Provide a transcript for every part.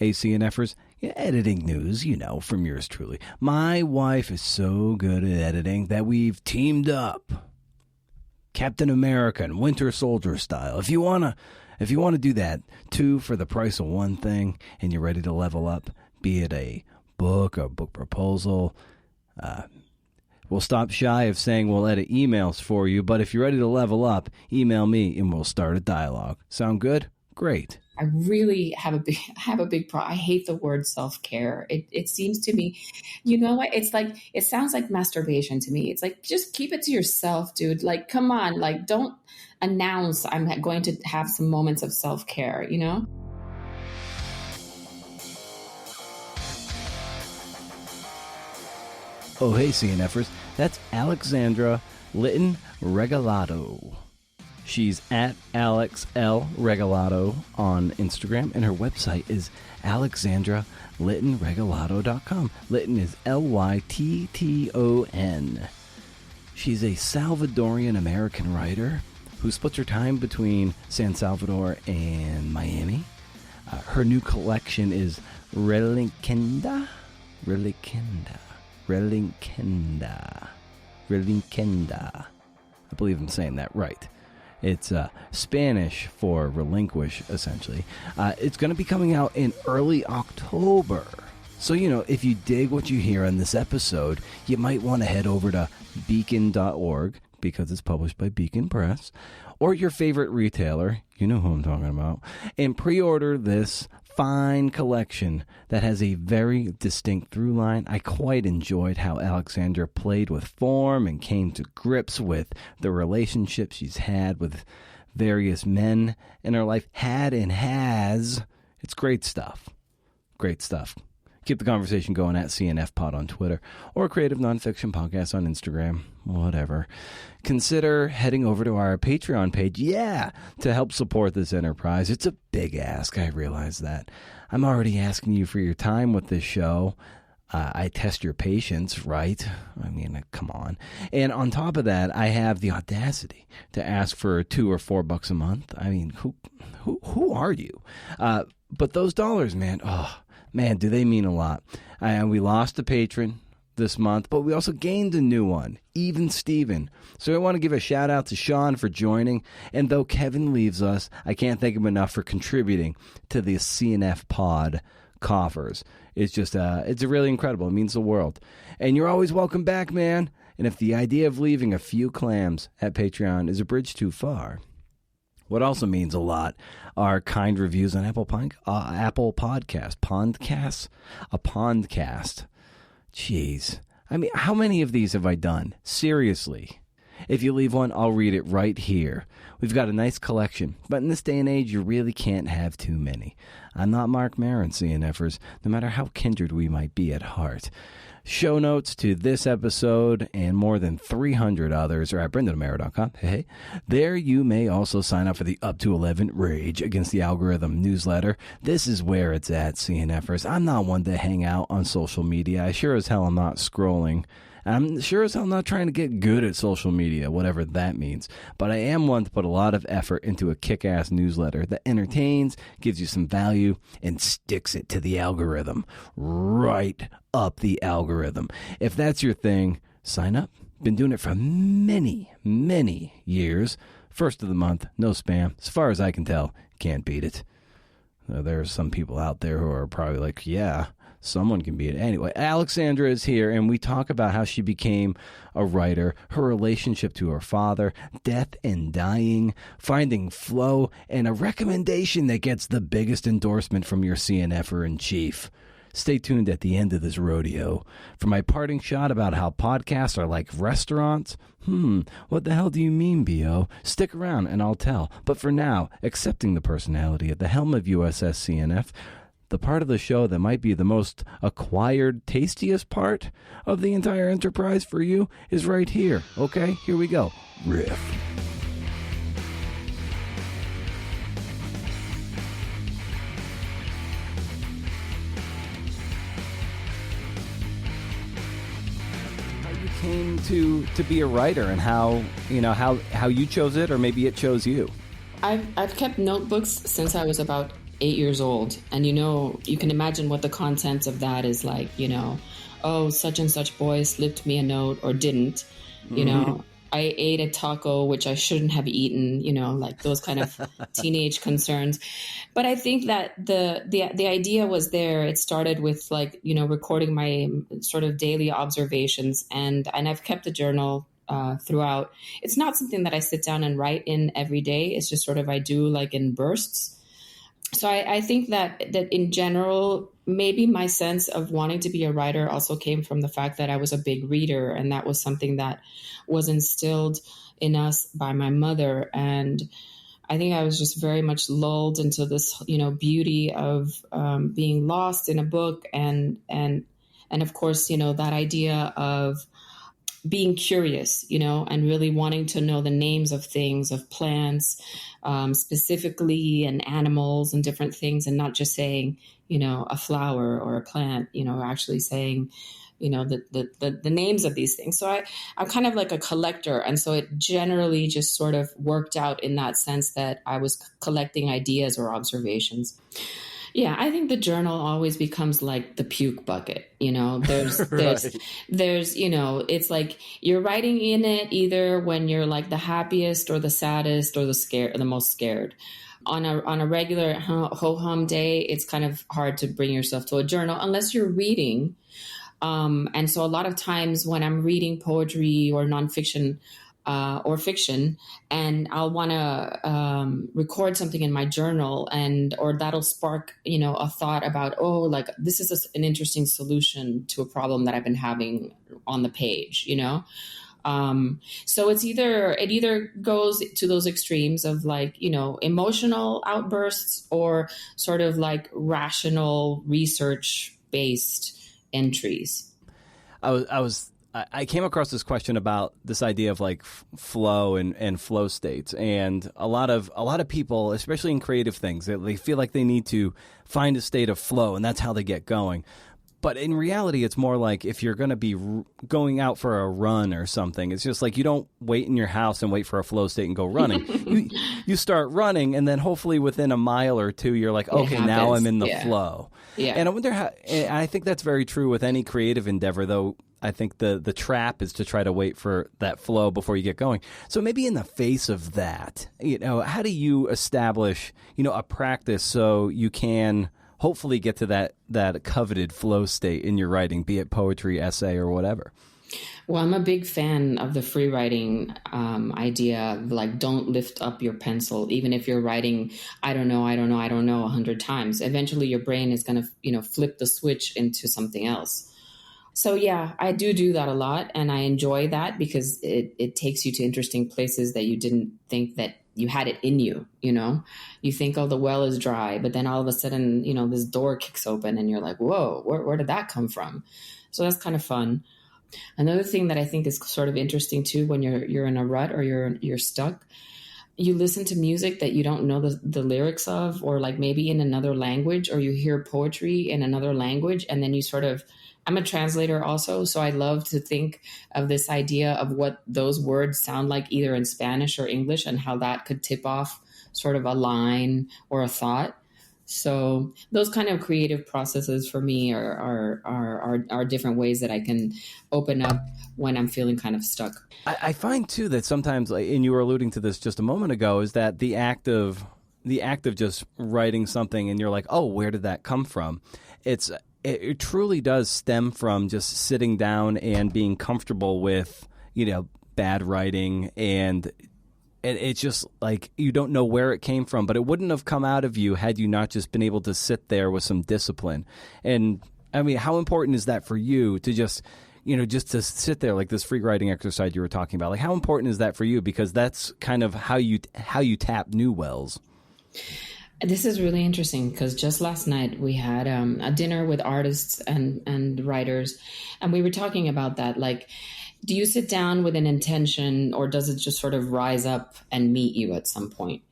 Hey, CNFers, editing news, from yours truly. My wife is so good at editing that we've teamed up. Captain America and Winter Soldier style. If you want to do that, 2 for the price of 1 thing, and you're ready to level up, be it a book or book proposal, we'll stop shy of saying we'll edit emails for you, but if you're ready to level up, email me and we'll start a dialogue. Sound good? Great. I really have a big problem. I hate the word self-care. It seems to me, you know what? It's like, it sounds like masturbation to me. It's like, just keep it to yourself, dude. Like, come on, like, don't announce I'm going to have some moments of self-care, Oh, hey, CNFers. That's Alexandra Lytton Regalado. She's at Alex L. Regalado on Instagram, and her website is alexandralyttonregalado.com. Lytton is Lytton. She's a Salvadorian American writer who splits her time between San Salvador and Miami. Her new collection is Relinquenda. I believe I'm saying that right. It's Spanish for relinquish, essentially. It's going to be coming out in early October. So, if you dig what you hear on this episode, you might want to head over to beacon.org, because it's published by Beacon Press, or your favorite retailer, you know who I'm talking about, and pre-order this fine collection that has a very distinct through line. I quite enjoyed how Alexandra played with form and came to grips with the relationship she's had with various men in her life, had and has. It's great stuff. Great stuff. Keep the conversation going at CNF Pod on Twitter or Creative Nonfiction Podcast on Instagram, whatever. Consider heading over to our Patreon page, to help support this enterprise. It's a big ask, I realize that. I'm already asking you for your time with this show. I test your patience, right? I mean, come on. And on top of that, I have the audacity to ask for $2 or $4 a month. I mean, who are you? But those dollars, man, man, do they mean a lot. And we lost a patron this month, but we also gained a new one, Even Steven. So I want to give a shout out to Sean for joining. And though Kevin leaves us, I can't thank him enough for contributing to the CNF Pod coffers. It's just, it's really incredible. It means the world. And you're always welcome back, man. And if the idea of leaving a few clams at Patreon is a bridge too far, what also means a lot are kind reviews on Apple Podcast. A Pondcast. Jeez. I mean, how many of these have I done? Seriously. If you leave one, I'll read it right here. We've got a nice collection, but in this day and age, you really can't have too many. I'm not Mark Maron, CNFers, no matter how kindred we might be at heart. Show notes to this episode and more than 300 others are at brendanamaro.com. Hey, there you may also sign up for the Up to 11 Rage Against the Algorithm newsletter. This is where it's at, CNFers. I'm not one to hang out on social media. I sure as hell am not scrolling. I'm sure as hell not trying to get good at social media, whatever that means. But I am one to put a lot of effort into a kick-ass newsletter that entertains, gives you some value, and sticks it to the algorithm. Right up the algorithm. If that's your thing, sign up. Been doing it for many, many years. First of the month, no spam. As far as I can tell, can't beat it. There are some people out there who are probably like, yeah, someone can beat it. Anyway, Alexandra is here, and we talk about how she became a writer, her relationship to her father, death and dying, finding flow, and a recommendation that gets the biggest endorsement from your CNFer-in-chief. Stay tuned at the end of this rodeo for my parting shot about how podcasts are like restaurants. What the hell do you mean, B.O.? Stick around and I'll tell. But for now, accepting the personality at the helm of USS CNF, the part of the show that might be the most acquired, tastiest part of the entire enterprise for you is right here. Okay, here we go. Riff. Came to be a writer and how you chose it, or maybe it chose you. I've kept notebooks since I was about 8 years old. And, you can imagine what the contents of that is like, oh, such and such boy slipped me a note or didn't, I ate a taco, which I shouldn't have eaten, like those kind of teenage concerns. But I think that the idea was there. It started with like, recording my sort of daily observations, and I've kept a journal throughout. It's not something that I sit down and write in every day. It's just sort of, I do like in bursts. So I think that in general, maybe my sense of wanting to be a writer also came from the fact that I was a big reader, and that was something that was instilled in us by my mother. And I think I was just very much lulled into this, beauty of being lost in a book, and of course, that idea of being curious, and really wanting to know the names of things, of plants, specifically, and animals and different things, and not just saying, a flower or a plant, actually saying, the names of these things. So I'm kind of like a collector. And so it generally just sort of worked out in that sense that I was collecting ideas or observations. Yeah, I think the journal always becomes like the puke bucket. There's, Right. it's like you're writing in it either when you're like the happiest or the saddest or the most scared. On a regular ho-hum day, it's kind of hard to bring yourself to a journal unless you're reading. And so a lot of times when I'm reading poetry or nonfiction, or fiction, and I'll want to record something in my journal, or that'll spark, a thought about, oh, like this is an interesting solution to a problem that I've been having on the page, So it either goes to those extremes of like, emotional outbursts, or sort of like rational research based entries. I came across this question about this idea of like flow and flow states, and a lot of people, especially in creative things, they feel like they need to find a state of flow, and that's how they get going. But in reality, it's more like if you're going to be going out for a run or something, it's just like you don't wait in your house and wait for a flow state and go running. you start running, and then hopefully within a mile or two, you're like, okay, now I'm in the flow. Yeah. And I wonder how. I think that's very true with any creative endeavor, though. I think the trap is to try to wait for that flow before you get going. So maybe in the face of that, how do you establish, a practice so you can hopefully get to that coveted flow state in your writing, be it poetry, essay, or whatever? Well, I'm a big fan of the free writing idea. Like, don't lift up your pencil, even if you're writing, I don't know, 100 times. Eventually, your brain is going to, flip the switch into something else. So yeah, I do that a lot, and I enjoy that because it takes you to interesting places that you didn't think that you had it in you. You think, oh, the well is dry, but then all of a sudden, this door kicks open, and you're like, whoa, where did that come from? So that's kind of fun. Another thing that I think is sort of interesting too, when you're in a rut or you're stuck, you listen to music that you don't know the lyrics of, or like maybe in another language, or you hear poetry in another language, and then you sort of, I'm a translator also, so I love to think of this idea of what those words sound like either in Spanish or English, and how that could tip off sort of a line or a thought. So those kind of creative processes for me are different ways that I can open up when I'm feeling kind of stuck. I find too that sometimes, and you were alluding to this just a moment ago, is that the act of just writing something, and you're like, oh, where did that come from? It truly does stem from just sitting down and being comfortable with, bad writing, and it's just like you don't know where it came from, but it wouldn't have come out of you had you not just been able to sit there with some discipline. And I mean, how important is that for you to just to sit there like this free writing exercise you were talking about? Like, how important is that for you? Because that's kind of how you tap new wells. This is really interesting because just last night we had a dinner with artists and writers, and we were talking about that. Like, do you sit down with an intention, or does it just sort of rise up and meet you at some point?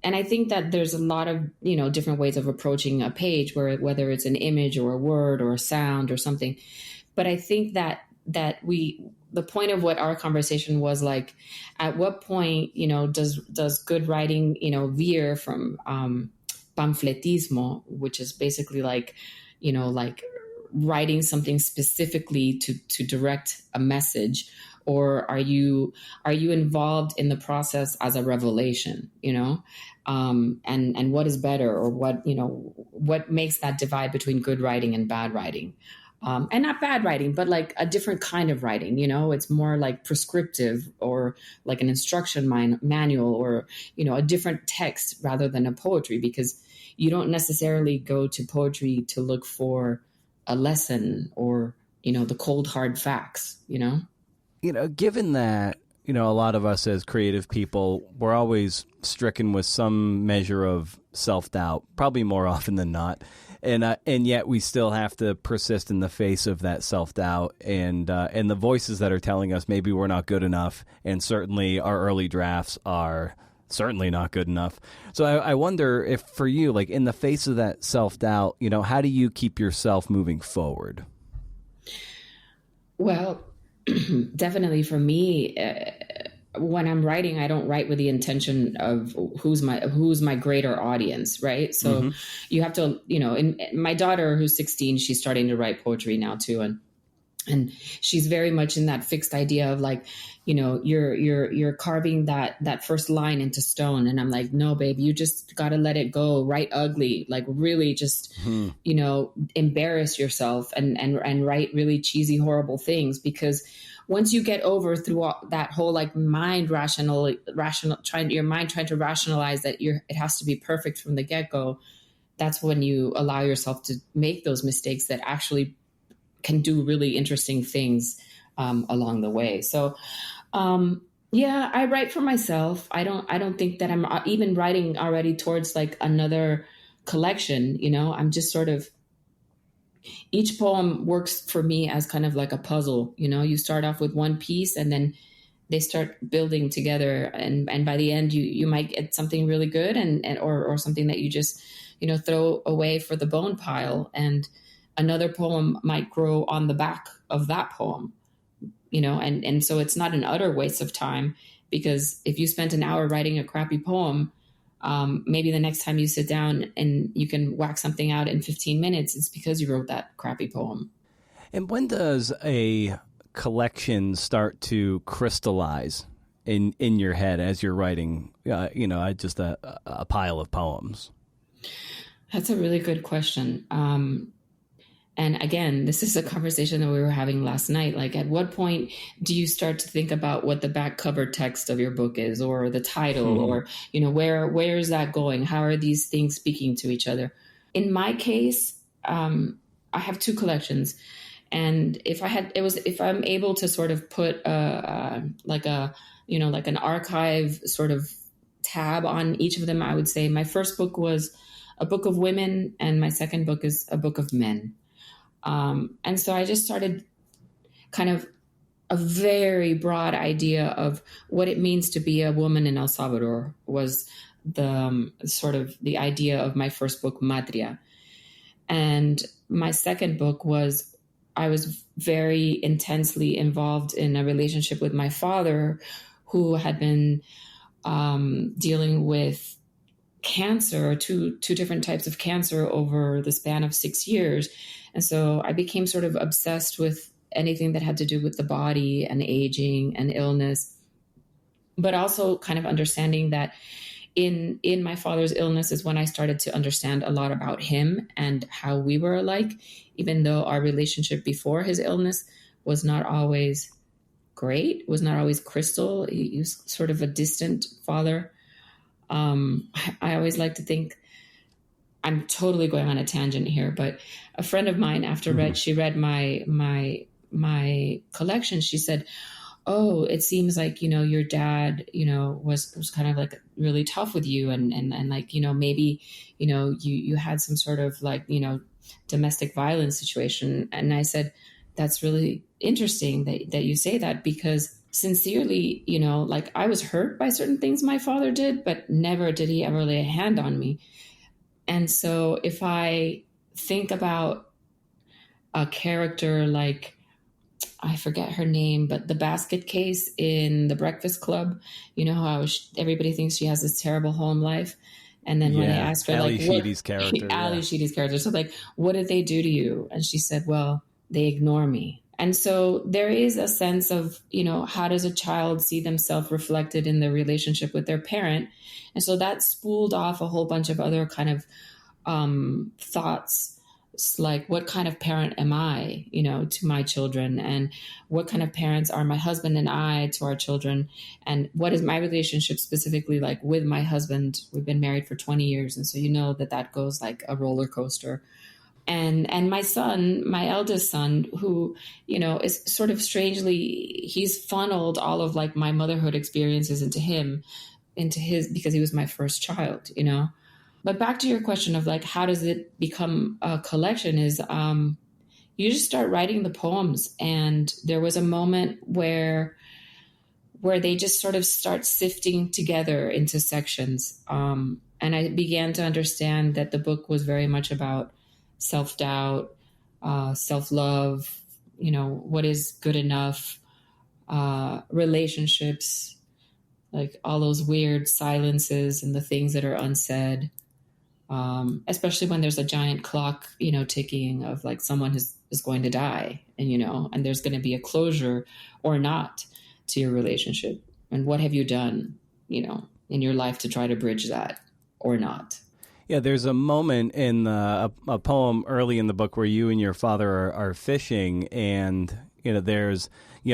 And I think that there's a lot of, different ways of approaching a page, whether it's an image or a word or a sound or something. But I think that the point of what our conversation was like, at what point, does good writing, veer from pamphletismo, which is basically like, like writing something specifically to direct a message, or are you involved in the process as a revelation, and what is better, or what makes that divide between good writing and bad writing? And not bad writing, but like a different kind of writing, it's more like prescriptive, or like an instruction manual, or, a different text rather than a poetry, because you don't necessarily go to poetry to look for a lesson, or, the cold hard facts, Given that, a lot of us as creative people, we're always stricken with some measure of self-doubt, probably more often than not. And yet we still have to persist in the face of that self-doubt and the voices that are telling us maybe we're not good enough, and certainly our early drafts are certainly not good enough. So I wonder if for you, like in the face of that self-doubt, how do you keep yourself moving forward? Well, definitely for me, when I'm writing, I don't write with the intention of who's my greater audience, right? So you have to, and my daughter, who's 16, she's starting to write poetry now too, and she's very much in that fixed idea of like, you're carving that first line into stone, and I'm like, no, babe, you just got to let it go, write ugly, like really just, embarrass yourself and write really cheesy, horrible things, because once you get over through that whole like your mind trying to rationalize that it has to be perfect from the get-go, that's when you allow yourself to make those mistakes that actually can do really interesting things along the way. So, yeah, I write for myself. I don't think that I'm even writing already towards like another collection. I'm just sort of, each poem works for me as kind of like a puzzle. You start off with one piece, and then they start building together, and by the end you might get something really good, or something that you just throw away for the bone pile, and another poem might grow on the back of that poem, and so it's not an utter waste of time, because if you spent an hour writing a crappy poem, maybe the next time you sit down and you can whack something out in 15 minutes, it's because you wrote that crappy poem. And when does a collection start to crystallize in your head as you're writing, just a pile of poems? That's a really good question. And again, this is a conversation that we were having last night. Like, at what point do you start to think about what the back cover text of your book is, or the title, or, where is that going? How are these things speaking to each other? In my case, I have two collections. And if I'm able to sort of put like an archive sort of tab on each of them, I would say my first book was a book of women, and my second book is a book of men. And so I just started kind of a very broad idea of what it means to be a woman in El Salvador was the sort of the idea of my first book, Matria. And my second book I was very intensely involved in a relationship with my father, who had been dealing with cancer, two different types of cancer over the span of 6 years. And so I became sort of obsessed with anything that had to do with the body and aging and illness, but also kind of understanding that in my father's illness is when I started to understand a lot about him and how we were alike, even though our relationship before his illness was not always great, was not always crystal. He was sort of a distant father. I always like to think, I'm totally going on a tangent here, but a friend of mine, after she read my collection, she said, "Oh, it seems like, your dad, was kind of like really tough with you, and like, maybe, you had some sort of like, domestic violence situation." And I said, "That's really interesting that you say that, because sincerely, like I was hurt by certain things my father did, but never did he ever lay a hand on me." And so if I think about a character like, I forget her name, but the basket case in The Breakfast Club, how everybody thinks she has this terrible home life. And then when I asked her, Ali like, what Sheedy's character, Ali Sheedy's character, so like, what did they do to you? And she said, well, they ignore me. And so there is a sense of, how does a child see themselves reflected in their relationship with their parent? And so that spooled off a whole bunch of other kind of thoughts. It's like, what kind of parent am I, to my children? And what kind of parents are my husband and I to our children? And what is my relationship specifically like with my husband? We've been married for 20 years. And so that goes like a roller coaster. And my son, my eldest son, who, is sort of strangely, he's funneled all of like my motherhood experiences into his, because he was my first child, But back to your question of like, how does it become a collection is, you just start writing the poems. And there was a moment where they just sort of start sifting together into sections. And I began to understand that the book was very much about self-doubt, self-love, what is good enough, relationships, like all those weird silences and the things that are unsaid, especially when there's a giant clock, ticking of like someone is going to die, and there's going to be a closure or not to your relationship. And what have you done, in your life to try to bridge that or not? Yeah, there's a moment in a poem early in the book where you and your father are fishing, and there's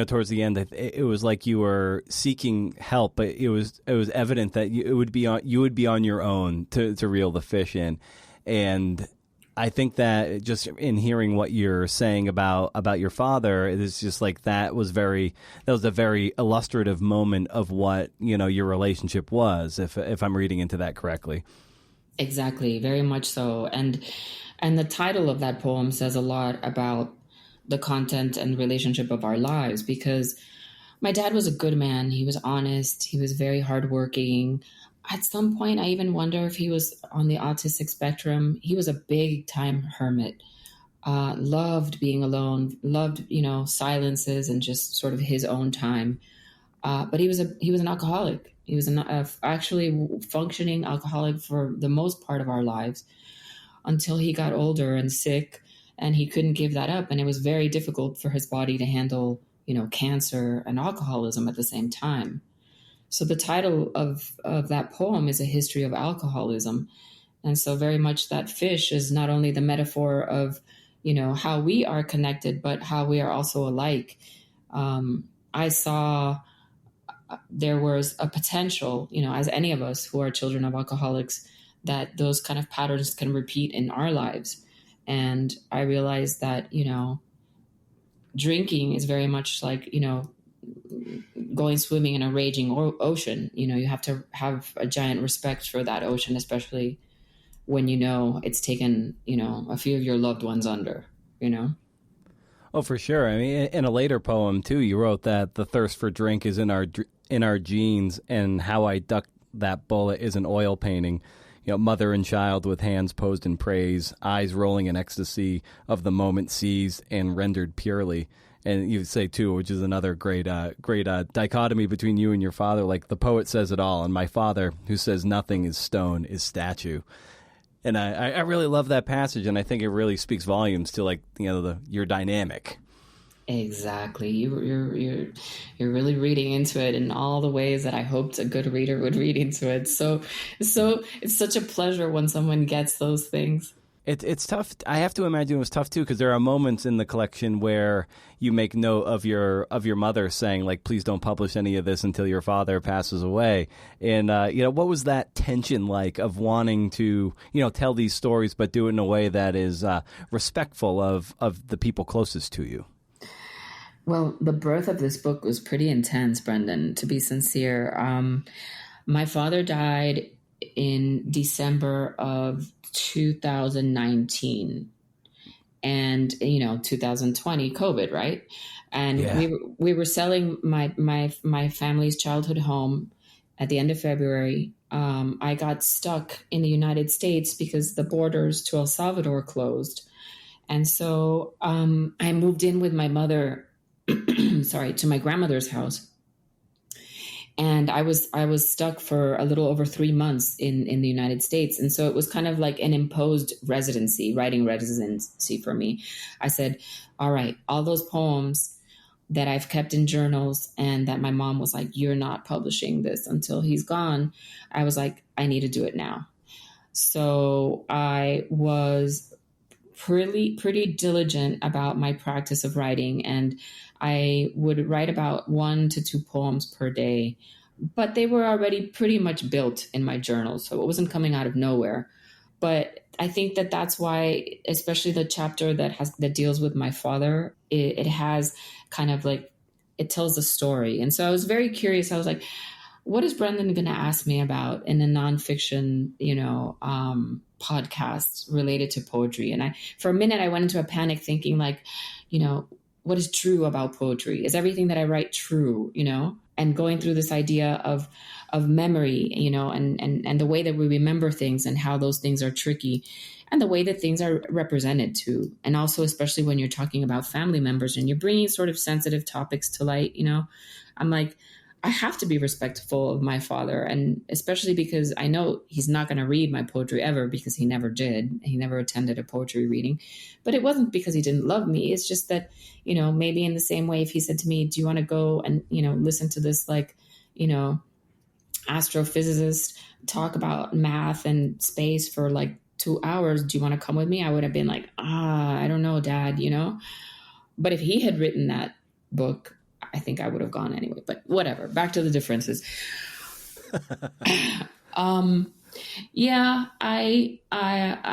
towards the end it was like you were seeking help, but it was evident that you would be on your own to reel the fish in, and I think that just in hearing what you're saying about your father, it is just like that was a very illustrative moment of what your relationship was, if I'm reading into that correctly. Exactly, very much so. And the title of that poem says a lot about the content and relationship of our lives, because my dad was a good man. He was honest. He was very hardworking. At some point, I even wonder if he was on the autistic spectrum. He was a big time hermit, loved being alone, loved, silences and just sort of his own time. But he was an alcoholic. He was actually functioning alcoholic for the most part of our lives until he got older and sick, and he couldn't give that up. And it was very difficult for his body to handle, cancer and alcoholism at the same time. So the title of that poem is A History of Alcoholism. And so very much that fish is not only the metaphor of, how we are connected, but how we are also alike. I saw there was a potential, as any of us who are children of alcoholics, that those kind of patterns can repeat in our lives. And I realized that, drinking is very much like, going swimming in a raging ocean. You have to have a giant respect for that ocean, especially when it's taken, a few of your loved ones under, Oh, for sure. I mean, in a later poem too, you wrote that the thirst for drink is in our genes, and how I ducked that bullet is an oil painting. Mother and child with hands posed in praise, eyes rolling in ecstasy of the moment seized and rendered purely. And you say too, which is another great dichotomy between you and your father. Like the poet says it all, and my father, who says nothing is stone, is statue. And I really love that passage, and I think it really speaks volumes to your dynamic. Exactly. You're really reading into it in all the ways that I hoped a good reader would read into it. So it's such a pleasure when someone gets those things. It's tough. I have to imagine it was tough too, because there are moments in the collection where you make note of your mother saying, like, please don't publish any of this until your father passes away. And what was that tension like of wanting to tell these stories but do it in a way that is respectful of the people closest to you? Well, the birth of this book was pretty intense, Brendan, to be sincere. My father died in December of 2019, and 2020 COVID, right? And yeah. we were selling my family's childhood home at the end of February. I got stuck in the United States because the borders to El Salvador closed, and so I moved in with my mother to my grandmother's house. And I was stuck for a little over 3 months in the United States, and so it was kind of like an imposed residency, writing residency for me. I said, all right, all those poems that I've kept in journals and that my mom was like, you're not publishing this until he's gone. I was like, I need to do it now. So I was pretty diligent about my practice of writing, and I would write about 1 to 2 poems per day, but they were already pretty much built in my journal, so it wasn't coming out of nowhere. But I think that that's why, especially the chapter that deals with my father, it has kind of like, it tells a story. And so I was very curious. I was like, what is Brendan going to ask me about in a nonfiction, podcast related to poetry? And for a minute, I went into a panic thinking like, what is true about poetry? Is everything that I write true, And going through this idea of memory, and the way that we remember things and how those things are tricky, and the way that things are represented too. And also, especially when you're talking about family members and you're bringing sort of sensitive topics to light, I'm like, I have to be respectful of my father. And especially because I know he's not going to read my poetry ever, because he never did. He never attended a poetry reading. But it wasn't because he didn't love me. It's just that, maybe in the same way, if he said to me, do you want to go and, listen to this, like, astrophysicist talk about math and space for like 2 hours, do you want to come with me? I would have been like, I don't know, Dad, But if he had written that book, I think I would have gone anyway, but whatever. Back to the differences. Yeah, I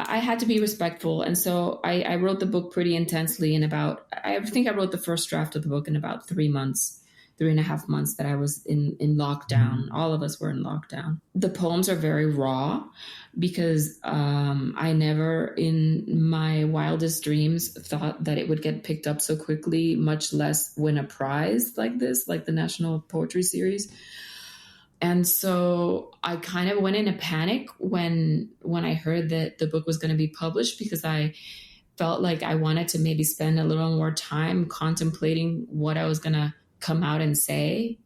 had to be respectful. And so I wrote the book pretty intensely I think I wrote the first draft of the book in about 3.5 months that I was in lockdown. All of us were in lockdown. The poems are very raw because I never in my wildest dreams thought that it would get picked up so quickly, much less win a prize like this, like the National Poetry Series. And so I kind of went in a panic when I heard that the book was going to be published, because I felt like I wanted to maybe spend a little more time contemplating what I was going to come out and say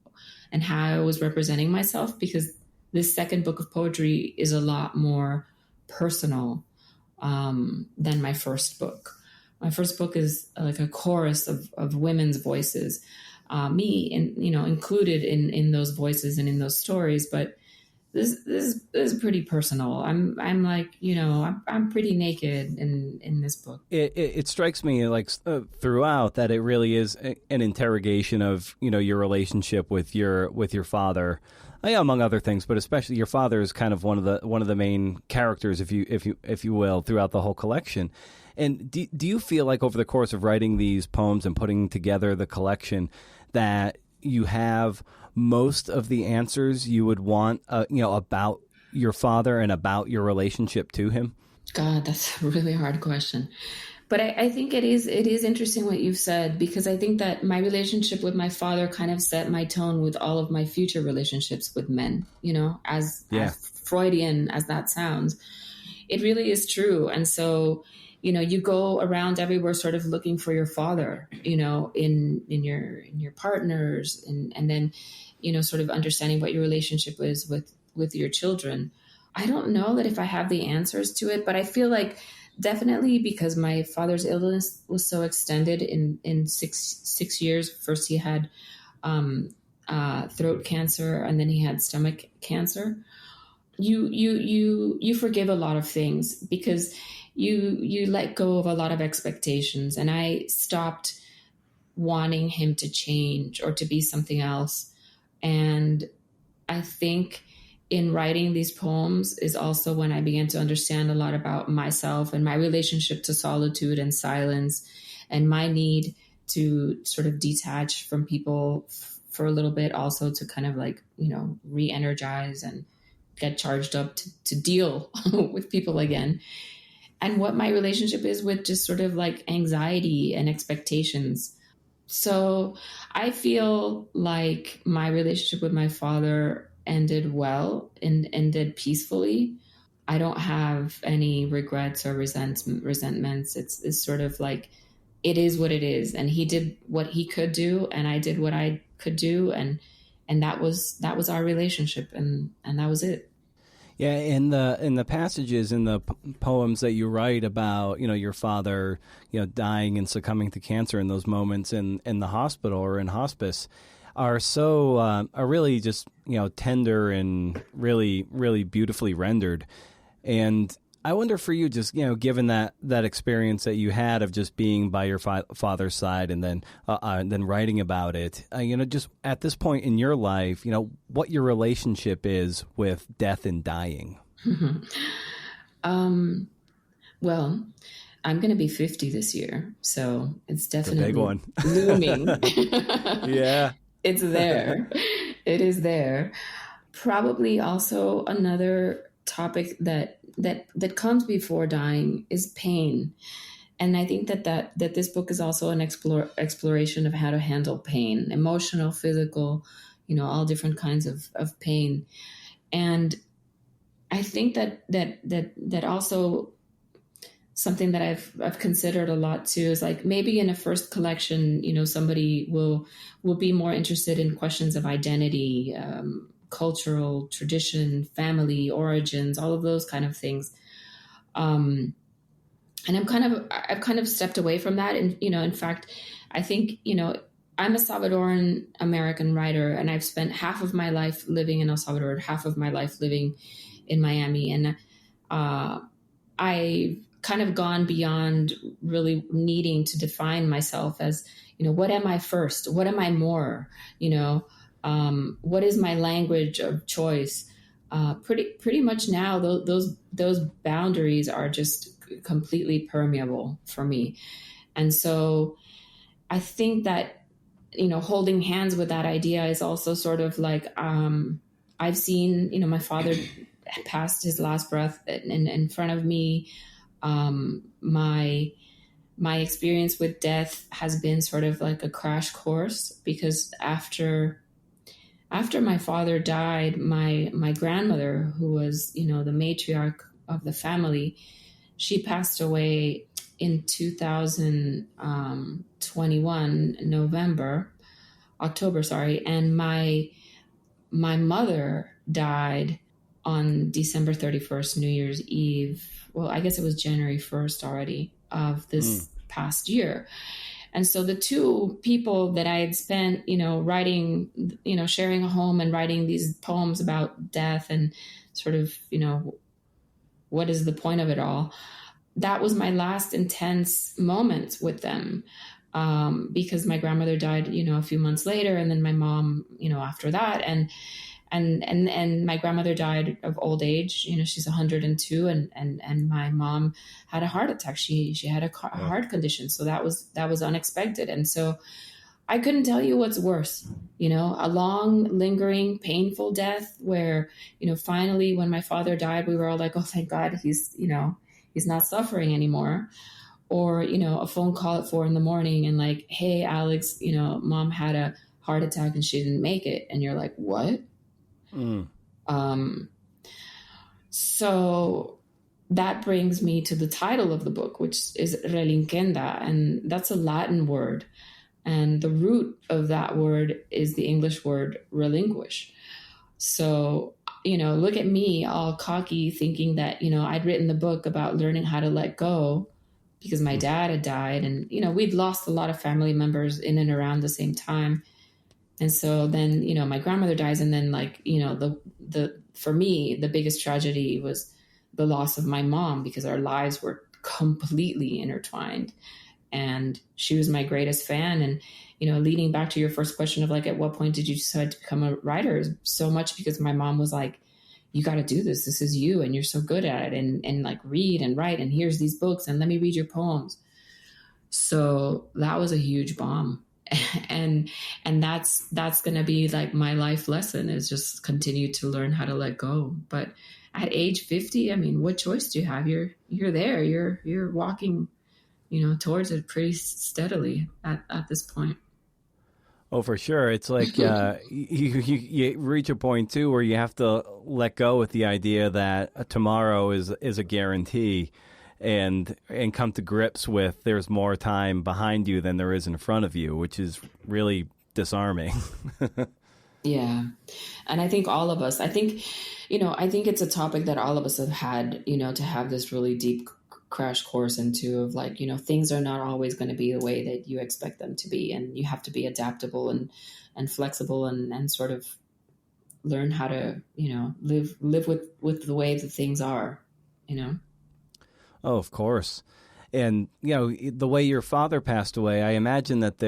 and how I was representing myself, because this second book of poetry is a lot more personal than my first book. My first book is like a chorus of women's voices, me and included in those voices and in those stories. But this is pretty personal. I'm like, I'm pretty naked in this book. It strikes me like throughout that it really is an interrogation of your relationship with your father, among other things, but especially your father is kind of one of the main characters, if you will, throughout the whole collection. And do you feel like over the course of writing these poems and putting together the collection that you have most of the answers you would want, about your father and about your relationship to him? God, that's a really hard question. But I think it is interesting what you've said, because I think that my relationship with my father kind of set my tone with all of my future relationships with men, as Freudian as that sounds. It really is true. And so, you go around everywhere sort of looking for your father, in your partners, and then, sort of understanding what your relationship is with your children. I don't know that if I have the answers to it, but I feel like definitely, because my father's illness was so extended in six years. First he had throat cancer, and then he had stomach cancer. You forgive a lot of things because you let go of a lot of expectations. And I stopped wanting him to change or to be something else. And I think in writing these poems is also when I began to understand a lot about myself and my relationship to solitude and silence, and my need to sort of detach from people for a little bit, also to kind of like, re-energize and get charged up to deal with people again. And what my relationship is with just sort of like anxiety and expectations. So I feel like my relationship with my father ended well and ended peacefully. I don't have any regrets or resentments. It's sort of like, it is what it is. And he did what he could do, and I did what I could do. And that was our relationship, and that was it. Yeah, in the passages in the poems that you write about, your father, dying and succumbing to cancer in those moments in the hospital or in hospice, are so are really just tender and really really beautifully rendered. And I wonder for you, just given that experience that you had of just being by your father's side, and then writing about it, just at this point in your life, what your relationship is with death and dying. Well, I'm going to be 50 this year, so it's definitely a big one. looming. Yeah, it's there. It is there. Probably also another topic that comes before dying is pain. And I think that this book is also an exploration of how to handle pain, emotional, physical, all different kinds of pain. And I think that also something that I've considered a lot too is like maybe in a first collection, somebody will be more interested in questions of identity, cultural tradition, family origins, all of those kind of things. And I've kind of stepped away from that. And, in fact, I think, I'm a Salvadoran American writer, and I've spent half of my life living in El Salvador, half of my life living in Miami. And I've kind of gone beyond really needing to define myself as, what am I first? What am I more? What is my language of choice? Pretty much now, those boundaries are just completely permeable for me. And so I think that, holding hands with that idea is also sort of like, I've seen, my father passed his last breath in front of me. My experience with death has been sort of like a crash course, because after my father died, my grandmother, who was, the matriarch of the family, she passed away in 2021, October, sorry. And my mother died on December 31st, New Year's Eve. Well, I guess it was January 1st already of this past year. And so the two people that I had spent, writing, sharing a home and writing these poems about death and sort of, what is the point of it all? That was my last intense moment with them, because my grandmother died, a few months later, and then my mom, after that, and my grandmother died of old age. She's 102, and my mom had a heart attack. She had a heart condition, so that was unexpected, and so I couldn't tell you what's worse. A long, lingering, painful death where finally when my father died, we were all like, oh, thank God, he's not suffering anymore. Or a phone call at 4 a.m. and like, hey, Alex, mom had a heart attack and she didn't make it, and you're like, what? So that brings me to the title of the book, which is Relinquenda, and that's a Latin word. And the root of that word is the English word relinquish. So, look at me all cocky thinking that, I'd written the book about learning how to let go because my dad had died, and, we'd lost a lot of family members in and around the same time. And so then, my grandmother dies. And then for me, the biggest tragedy was the loss of my mom, because our lives were completely intertwined. And she was my greatest fan. And, leading back to your first question of like, at what point did you decide to become a writer? Is so much because my mom was like, you got to do this. This is you. And you're so good at it. And like read and write. And here's these books. And let me read your poems. So that was a huge bomb. And that's going to be like my life lesson, is just continue to learn how to let go. But at age 50, I mean, what choice do you have? You're there, you're walking, towards it pretty steadily at this point. Oh, for sure. It's like you reach a point too where you have to let go with the idea that tomorrow is a guarantee. And come to grips with there's more time behind you than there is in front of you, which is really disarming. Yeah. And I think all of us, I think it's a topic that all of us have had, to have this really deep crash course into of like, things are not always going to be the way that you expect them to be. And you have to be adaptable and flexible and sort of learn how to, live with the way that things are, you know? Oh, of course. And, the way your father passed away, I imagine that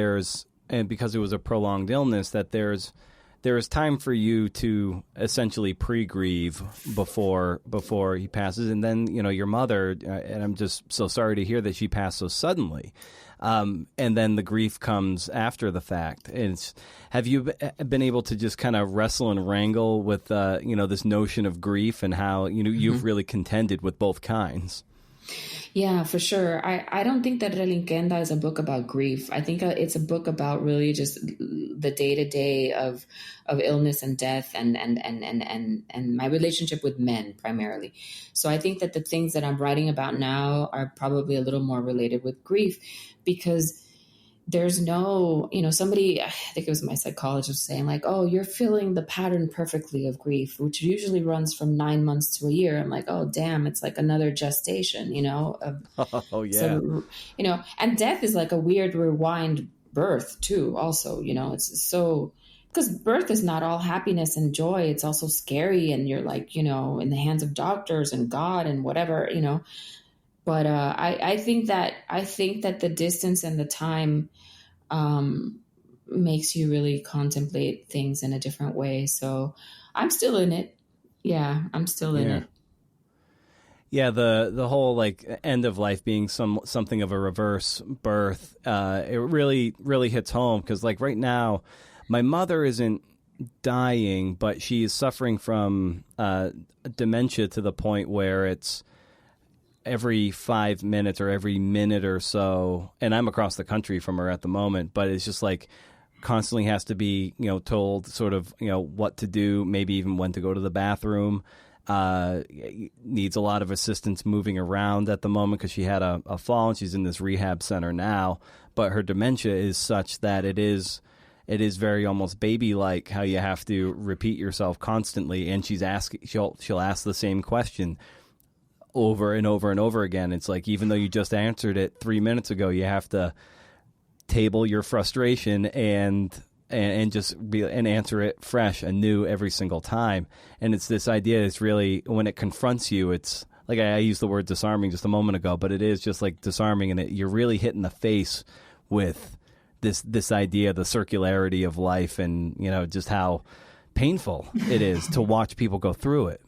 and because it was a prolonged illness, that there is time for you to essentially pre-grieve before he passes. And then, your mother, and I'm just so sorry to hear that she passed so suddenly. And then the grief comes after the fact. And have you been able to just kind of wrestle and wrangle with, this notion of grief and how, you've really contended with both kinds? Yeah, for sure. I don't think that Relinquenda is a book about grief. I think it's a book about really just the day to day of illness and death and my relationship with men primarily. So I think that the things that I'm writing about now are probably a little more related with grief because there's no, somebody, I think it was my psychologist saying like, oh, you're feeling the pattern perfectly of grief, which usually runs from 9 months to a year. I'm like, oh, damn, it's like another gestation, Oh, yeah. So, and death is like a weird rewind birth too, also, it's so, because birth is not all happiness and joy. It's also scary. And you're like, in the hands of doctors and God and whatever, But I think that the distance and the time makes you really contemplate things in a different way. So I'm still in it. Yeah, I'm still in it. Yeah, the whole like end of life being something of a reverse birth, it really hits home because like right now, my mother isn't dying, but she is suffering from dementia to the point where it's every 5 minutes or every minute or so, and I'm across the country from her at the moment, but it's just like constantly has to be, told sort of, what to do, maybe even when to go to the bathroom. Needs a lot of assistance moving around at the moment because she had a fall and she's in this rehab center now, but her dementia is such that it is very almost baby-like how you have to repeat yourself constantly, and she'll ask the same question over and over and over again. It's like, even though you just answered it 3 minutes ago, you have to table your frustration and just answer it fresh, anew every single time. And it's this idea, it's really, when it confronts you, it's like, I used the word disarming just a moment ago, but it is just like disarming, and you're really hit in the face with this idea, the circularity of life, and, just how painful it is to watch people go through it.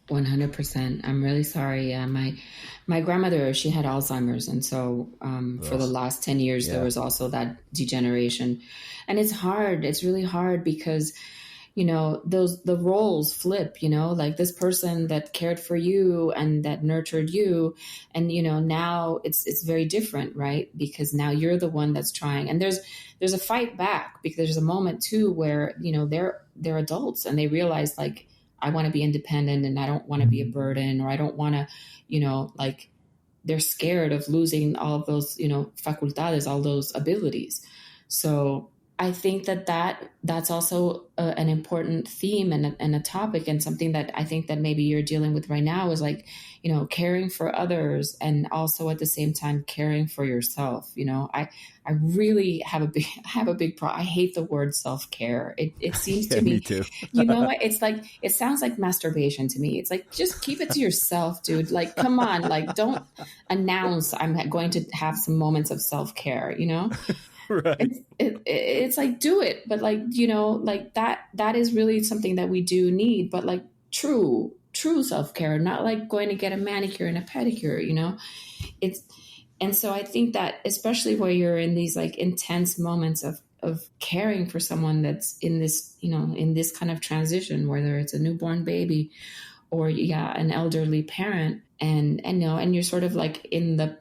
100%. I'm really sorry. My grandmother, she had Alzheimer's. And so for the last 10 years, there was also that degeneration. And it's hard. It's really hard because, the roles flip, like this person that cared for you and that nurtured you. And, now it's very different, right? Because now you're the one that's trying. And there's a fight back because there's a moment too where, they're adults and they realize like, I want to be independent and I don't want to be a burden, or I don't want to, like they're scared of losing all of those, facultades, all those abilities. So I think that's also an important theme and a topic, and something that I think that maybe you're dealing with right now is like, caring for others and also at the same time caring for yourself. I really have a big problem. I hate the word self-care. It seems to me too. What? It's like, it sounds like masturbation to me. It's like, just keep it to yourself, dude. Like, come on, like don't announce I'm going to have some moments of self-care, Right. It's like, do it. But like, like that is really something that we do need, but like true self-care, not like going to get a manicure and a pedicure, and so I think that especially where you're in these like intense moments of caring for someone that's in this, in this kind of transition, whether it's a newborn baby or an elderly parent, and you're sort of like in the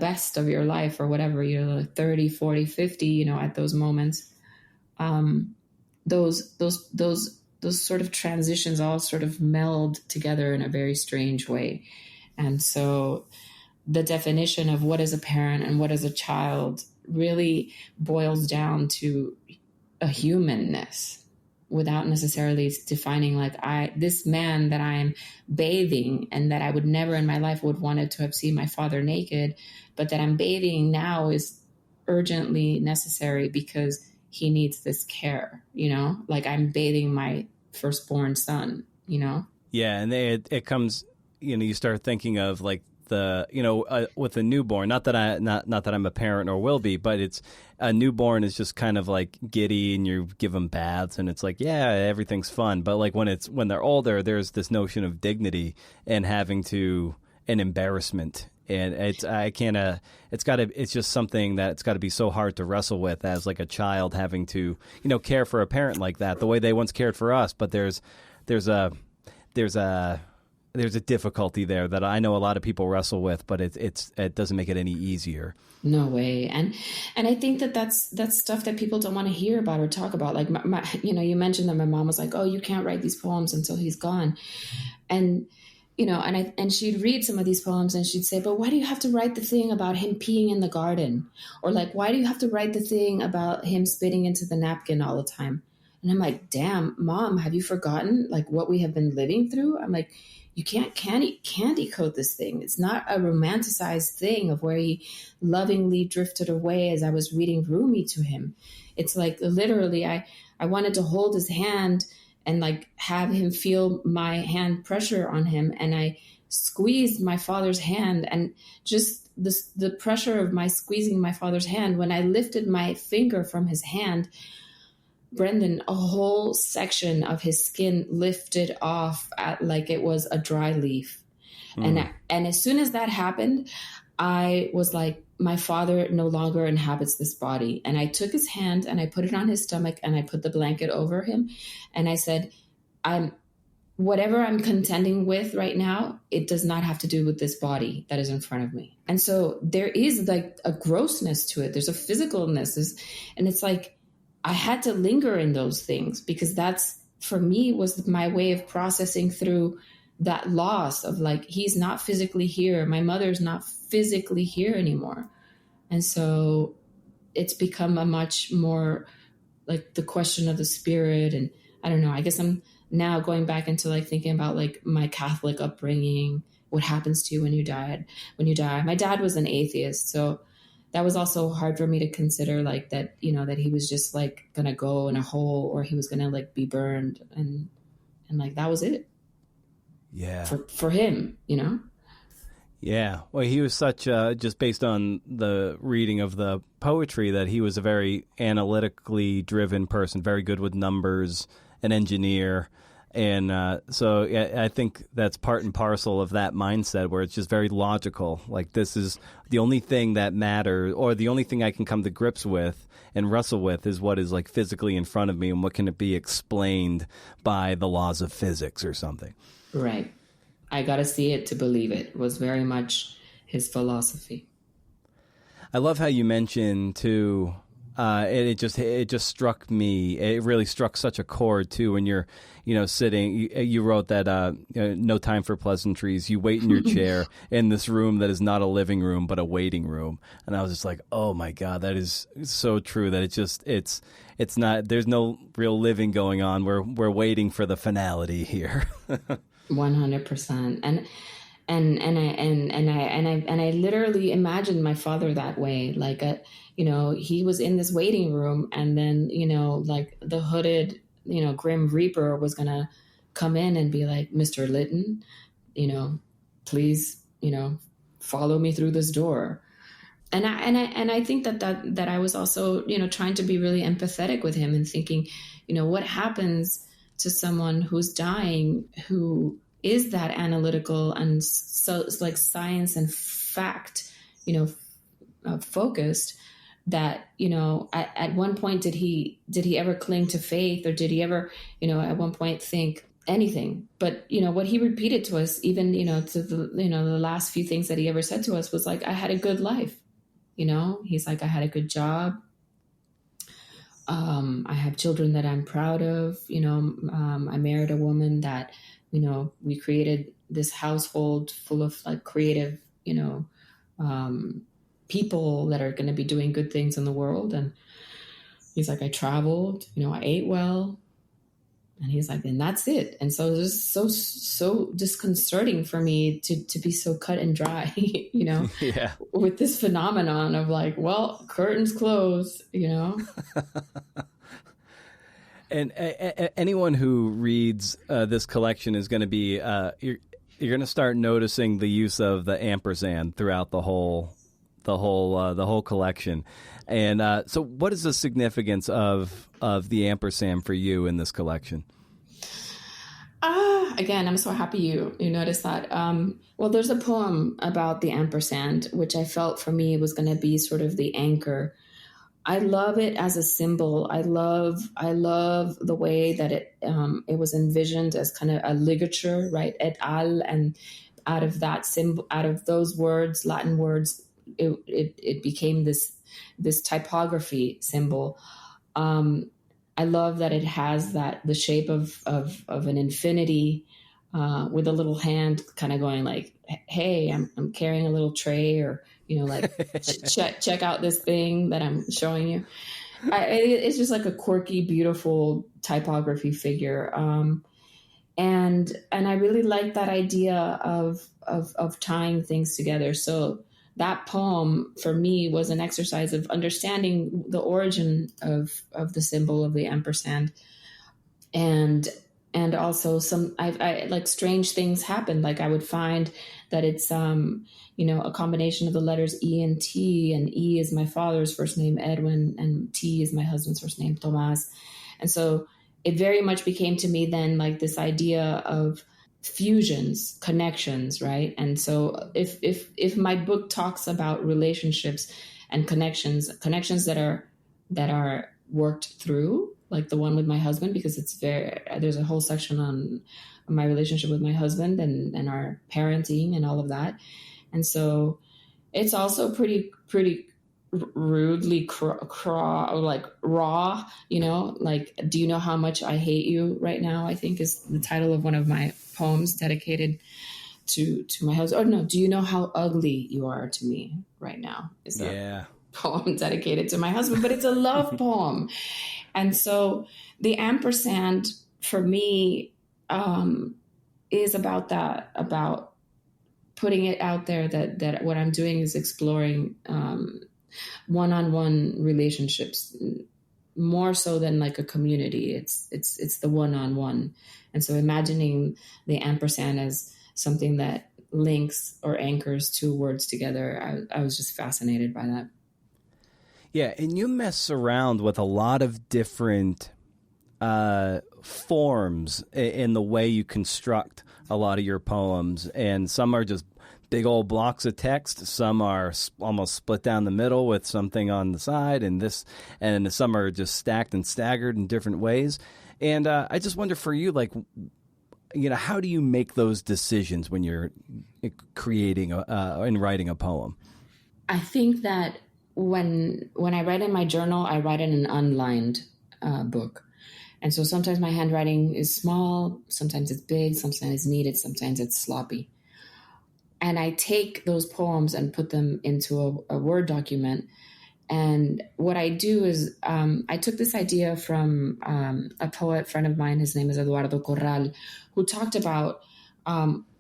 best of your life or whatever, you're like 30, 40, 50, at those moments, those sort of transitions all sort of meld together in a very strange way. And so the definition of what is a parent and what is a child really boils down to a humanness without necessarily defining like this man that I'm bathing and that I would never in my life would wanted to have seen my father naked, but that I'm bathing now is urgently necessary because he needs this care, like I'm bathing my firstborn son, Yeah, and it comes, you start thinking of like with a newborn. Not that I'm a parent or will be, but it's a newborn is just kind of like giddy, and you give them baths, and it's like, yeah, everything's fun. But like when they're older, there's this notion of dignity and having to an embarrassment. And it's just something that it's got to be so hard to wrestle with as like a child having to, care for a parent like that, the way they once cared for us. But there's a difficulty there that I know a lot of people wrestle with, but it doesn't make it any easier. No way. And I think that's stuff that people don't want to hear about or talk about. Like you mentioned that my mom was like, oh, you can't write these poems until he's gone. And and she'd read some of these poems and she'd say, but why do you have to write the thing about him peeing in the garden? Or like, why do you have to write the thing about him spitting into the napkin all the time? And I'm like, damn, Mom, have you forgotten like what we have been living through? I'm like, you can't candy coat this thing. It's not a romanticized thing of where he lovingly drifted away as I was reading Rumi to him. It's like literally I wanted to hold his hand and like have him feel my hand pressure on him. And I squeezed my father's hand, and just the pressure of my squeezing my father's hand, when I lifted my finger from his hand, Brendan, a whole section of his skin lifted off like it was a dry leaf. And as soon as that happened, I was like, my father no longer inhabits this body. And I took his hand and I put it on his stomach and I put the blanket over him. And I said, whatever I'm contending with right now, it does not have to do with this body that is in front of me. And so there is like a grossness to it. There's a physicalness. And it's like, I had to linger in those things because that's, for me, was my way of processing through that loss of like, he's not physically here. My mother's not physically here anymore. And so it's become a much more like the question of the spirit. And I don't know, I guess I'm now going back into like thinking about like my Catholic upbringing, what happens to you when you die. My dad was an atheist. So that was also hard for me to consider, like that, that he was just like going to go in a hole or he was going to like be burned. And like, that was it. Yeah. For him, Yeah. Well, he was such just based on the reading of the poetry that he was a very analytically driven person, very good with numbers, an engineer. And so I think that's part and parcel of that mindset where it's just very logical. Like, this is the only thing that matters, or the only thing I can come to grips with and wrestle with is what is like physically in front of me, and what can it be explained by the laws of physics or something. Right. I got to see it to believe it was very much his philosophy. I love how you mentioned too. It just struck me. It really struck such a chord too. When you're, sitting. You wrote that no time for pleasantries. You wait in your chair in this room that is not a living room but a waiting room. And I was just like, oh my God, that is so true. That it's not. There's no real living going on. We're waiting for the finality here. 100%. And I literally imagined my father that way. Like, he was in this waiting room, and then, like the hooded, Grim Reaper was going to come in and be like, Mr. Lytton, please, follow me through this door. And I think that I was also, trying to be really empathetic with him and thinking, what happens to someone who's dying, who is that analytical and so it's like science and fact, focused, that, at one point, did he ever cling to faith, or did he ever, at one point think anything? But, what he repeated to us, even, to the last few things that he ever said to us was like, I had a good life. He's like, I had a good job. I have children that I'm proud of. I married a woman that, we created this household full of like creative, people that are going to be doing good things in the world. And, He's like, I traveled, I ate well. And he's like, and that's it. And so it was so disconcerting for me to be so cut and dry, Yeah. with this phenomenon of like, well, curtains closed. And anyone who reads this collection is going to be you're going to start noticing the use of the ampersand throughout the whole collection. And so, what is the significance of the ampersand for you in this collection? Again, I'm so happy you noticed that. Well, there's a poem about the ampersand, which I felt for me was going to be sort of the anchor. I love it as a symbol. I love the way that it was envisioned as kind of a ligature, right? Et al. And out of that symbol, out of those words, Latin words, it became this typography symbol. I love that it has the shape of an infinity, with a little hand kind of going like, hey, I'm carrying a little tray, or like check out this thing that I'm showing you. It's just like a quirky, beautiful typography figure. And I really like that idea of tying things together. So that poem for me was an exercise of understanding the origin of the symbol of the ampersand, and also I like strange things happened. Like I would find that it's a combination of the letters E and T, and E is my father's first name, Edwin, and T is my husband's first name, Tomas. And so it very much became to me then like this idea of fusions, connections, right? And so if my book talks about relationships and connections that are worked through, like the one with my husband, because there's a whole section on my relationship with my husband and our parenting and all of that. And so it's also pretty rudely like raw, like, do you know how much I hate you right now, I think is the title of one of my poems dedicated to my husband. Or no, do you know how ugly you are to me right now is a poem dedicated to my husband, but it's a love poem. And so the ampersand for me is about that, about putting it out there that what I'm doing is exploring one-on-one relationships more so than like a community. It's the one-on-one. And so imagining the ampersand as something that links or anchors two words together, I was just fascinated by that. Yeah, and you mess around with a lot of different forms in the way you construct a lot of your poems, and some are just big old blocks of text. Some are almost split down the middle with something on the side, and some are just stacked and staggered in different ways. And I just wonder for you, like, how do you make those decisions when you're creating and writing a poem? I think that when I write in my journal, I write in an unlined book. And so sometimes my handwriting is small, sometimes it's big, sometimes it's needed, sometimes it's sloppy. And I take those poems and put them into a Word document. And what I do is I took this idea from a poet friend of mine, his name is Eduardo Corral, who talked about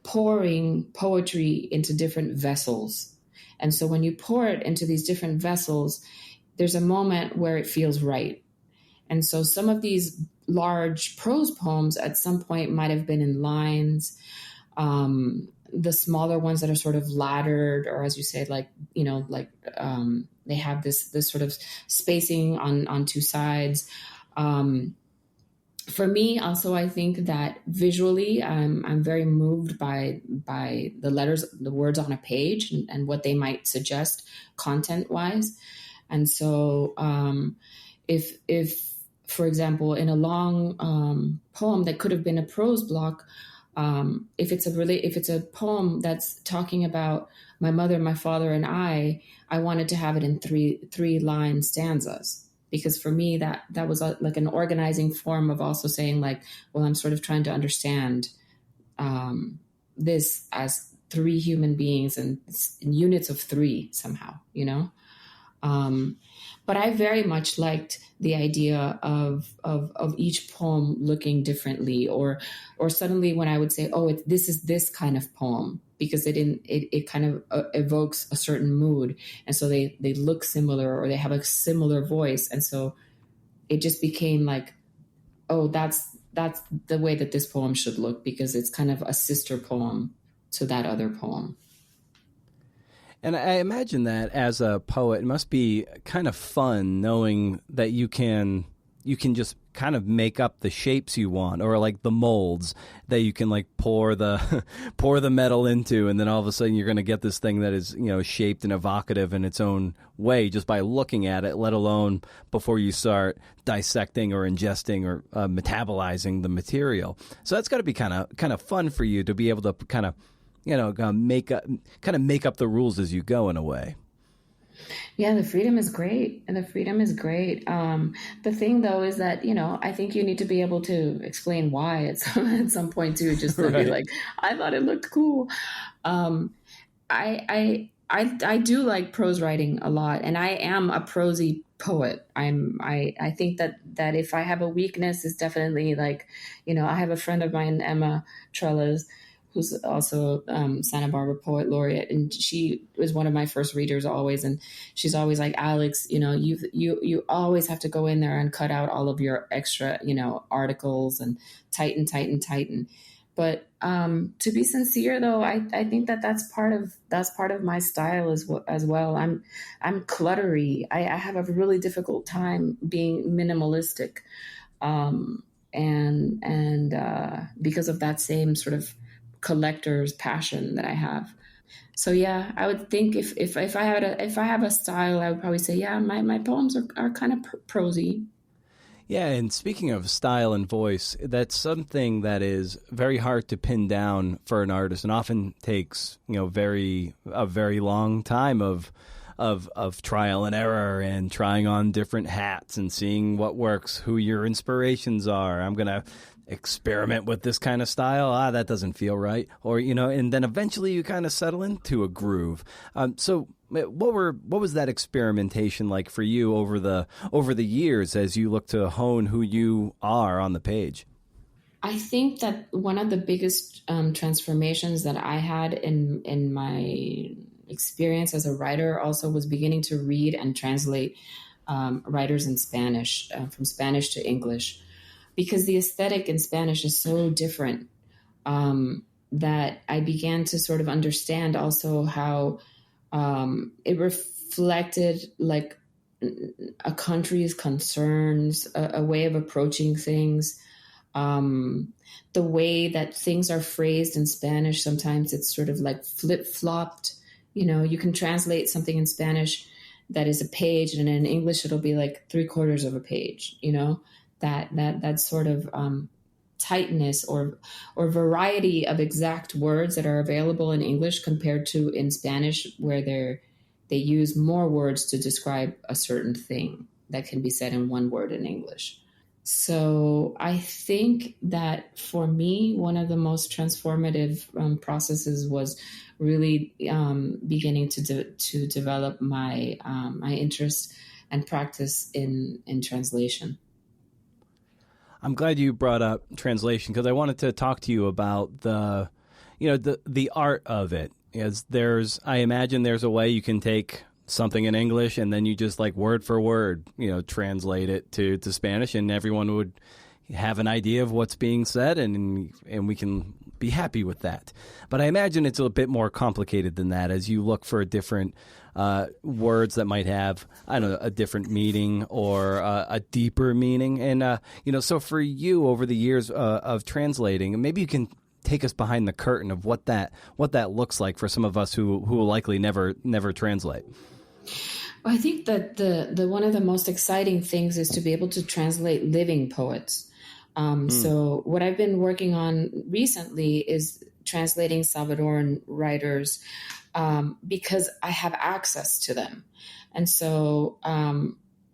pouring poetry into different vessels. And so when you pour it into these different vessels, there's a moment where it feels right. And so some of these large prose poems at some point might have been in lines. The smaller ones that are sort of laddered, or as you say, they have this sort of spacing on two sides. For me, also, I think that visually, I'm very moved by the letters, the words on a page, and what they might suggest content-wise. And so, if for example, in a long poem that could have been a prose block, if it's a poem that's talking about my mother, my father, and I wanted to have it in three line stanzas. Because for me, that was like an organizing form of also saying like, well, I'm sort of trying to understand this as three human beings and in units of three somehow, But I very much liked the idea of each poem looking differently, or suddenly when I would say, oh, this is this kind of poem, because it kind of evokes a certain mood, and so they look similar or they have a similar voice, and so it just became like, oh, that's the way that this poem should look, because it's kind of a sister poem to that other poem. And I imagine that as a poet, it must be kind of fun knowing that you can just kind of make up the shapes you want, or like the molds that you can like pour the pour the metal into, and then all of a sudden you're going to get this thing that is, shaped and evocative in its own way just by looking at it, let alone before you start dissecting or ingesting or metabolizing the material. So that's got to be kind of fun for you to be able to kind of make up the rules as you go in a way. Yeah, the freedom is great. And the freedom is great. The thing, though, is that, I think you need to be able to explain why at some point, too, just to be like, I thought it looked cool. I do like prose writing a lot, and I am a prosy poet. I think that if I have a weakness, it's definitely like, I have a friend of mine, Emma Trellis, who's also Santa Barbara Poet Laureate, and she was one of my first readers always, and she's always like, Alex, you always have to go in there and cut out all of your extra, articles and tighten. But to be sincere, though, I think that's part of my style as well. I'm cluttery. I have a really difficult time being minimalistic, and because of that same sort of collector's passion that I have. So yeah, I would think if I have a style, I would probably say, yeah, my poems are kind of prosy. Yeah, and speaking of style and voice, that's something that is very hard to pin down for an artist, and often takes a very long time of trial and error, and trying on different hats and seeing what works, who your inspirations are. I'm gonna experiment with this kind of style. That doesn't feel right, or and then eventually you kind of settle into a groove. So what was that experimentation like for you over the years as you look to hone who you are on the page? I think that one of the biggest transformations that I had in my experience as a writer also was beginning to read and translate writers in Spanish, from Spanish to English, because the aesthetic in Spanish is so different, that I began to sort of understand also how it reflected like a country's concerns, a way of approaching things. The way that things are phrased in Spanish, sometimes it's sort of like flip-flopped. You can translate something in Spanish that is a page, and in English it'll be like 3/4 of a page, that sort of tightness or variety of exact words that are available in English compared to in Spanish, where they use more words to describe a certain thing that can be said in one word in English. So I think that for me, one of the most transformative processes was really beginning to develop my interest and practice in translation. I'm glad you brought up translation, because I wanted to talk to you about the art of it. I imagine there's a way you can take something in English and then you just like word for word, translate it to Spanish, and everyone would have an idea of what's being said, and we can be happy with that. But I imagine it's a bit more complicated than that, as you look for different words that might have, I don't know, a different meaning or a deeper meaning. And, so for you over the years of translating, maybe you can take us behind the curtain of what that looks like for some of us who will likely never translate. Well, I think that the one of the most exciting things is to be able to translate living poets. So what I've been working on recently is translating Salvadoran writers, because I have access to them. And so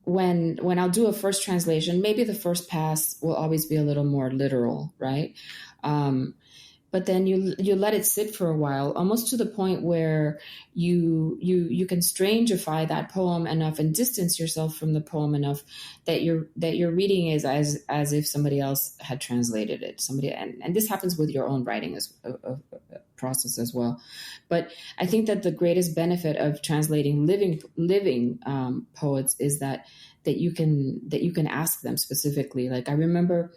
when I'll do a first translation, maybe the first pass will always be a little more literal, right? but then you let it sit for a while, almost to the point where you can strangify that poem enough and distance yourself from the poem enough that your reading is as if somebody else had translated it. And this happens with your own writing as process as well. But I think that the greatest benefit of translating living poets is that you can ask them specifically. Like I remember.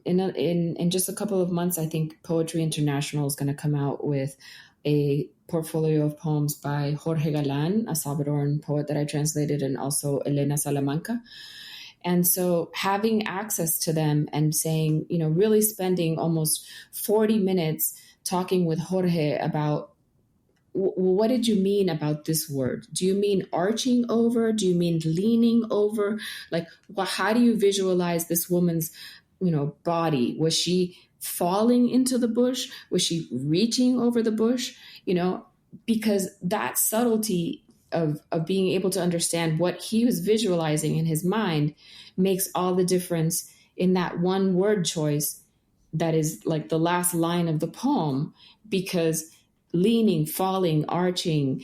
In just a couple of months, I think Poetry International is going to come out with a portfolio of poems by Jorge Galan, a Salvadoran poet that I translated, and also Elena Salamanca. And so having access to them and saying, really spending almost 40 minutes talking with Jorge about, what did you mean about this word? Do you mean arching over? Do you mean leaning over? Like, how do you visualize this woman's body? Was she falling into the bush? Was she reaching over the bush? Because that subtlety of being able to understand what he was visualizing in his mind makes all the difference in that one word choice that is like the last line of the poem, because leaning, falling, arching,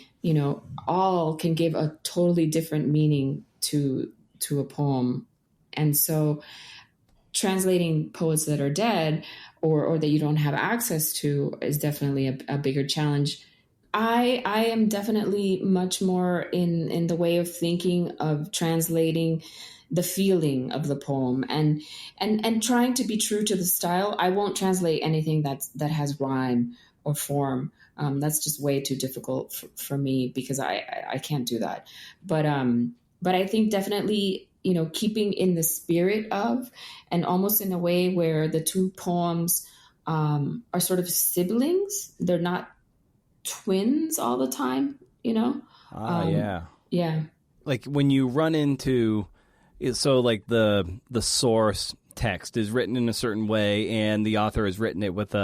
all can give a totally different meaning to a poem. And so translating poets that are dead or that you don't have access to is definitely a bigger challenge. I am definitely much more in the way of thinking of translating the feeling of the poem and trying to be true to the style. I won't translate anything that has rhyme or form. That's just way too difficult for me because I can't do that. But I think definitely, keeping in the spirit of, and almost in a way where the two poems are sort of siblings. They're not twins all the time, Yeah. Yeah. Like when you run into, so like the source text is written in a certain way and the author has written it with